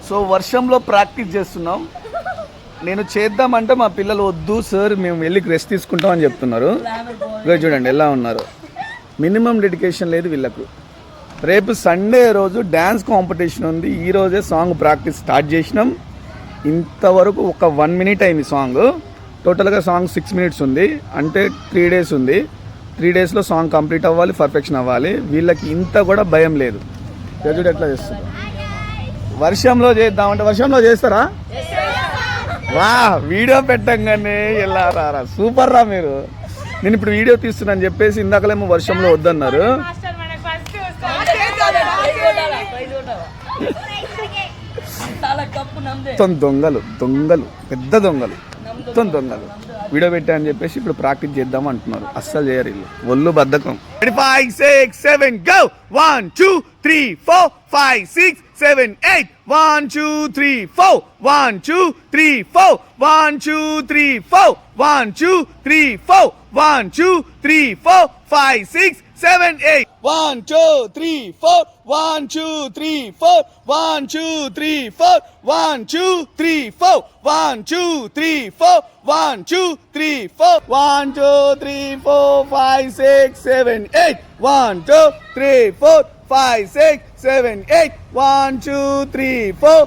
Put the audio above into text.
So వర్షంలో practice చేస్తున్నాం. నేను చేద్దామంటే మా పిల్లలు వద్దు సార్ మేము వెళ్ళి రెస్ట్ తీసుకుంటాం అని చెప్తున్నారు. చూడండి ఎలా ఉన్నారు. మినిమం డెడికేషన్ లేదు వీళ్ళకు. రేపు సండే రోజు డ్యాన్స్ కాంపిటీషన్ ఉంది. ఈరోజే సాంగ్ ప్రాక్టీస్ స్టార్ట్ చేసినాం. ఇంతవరకు ఒక 1 minute అయింది సాంగ్. టోటల్గా సాంగ్ 6 minutes ఉంది. అంటే 3 days ఉంది. 3 daysలో సాంగ్ కంప్లీట్ అవ్వాలి, పర్ఫెక్షన్ అవ్వాలి. వీళ్ళకి ఇంత కూడా భయం లేదు. చూడు ఎట్లా చేస్తారు. వర్షంలో చేద్దామంటే వర్షంలో చేస్తారా? వా వీడియో పెట్టంగానే ఎలా రారా సూపర్ రా మీరు. నేను ఇప్పుడు వీడియో తీస్తున్నాను చెప్పేసి ఇందాకలేమో వర్షంలో వద్దన్నారు. దొంగలు దొంగలు పెద్ద దొంగలు మొత్తం దొంగలు. వీడియో పెట్టా అని చెప్పేసి ఇప్పుడు ప్రాక్టీస్ చేద్దాం అంటున్నారు. అస్సలు చేయరు వీళ్ళు. ఒళ్ళు బద్ధకం. 5 6 7 go 1 2 3 4 5 6 7 8 1 2 3 4 1 2 3 4 1 2 3 4 1 2 3 4 1 2 3 4 5 6 7 8 1 2 3 4 1 2 3 4 1 2 3 4 1 2 3 4 1 2 3 4 1 2 3 4 1 2 3 4 5 6 7 8 1 2 3 4 5 6 7 8 1 2 3 4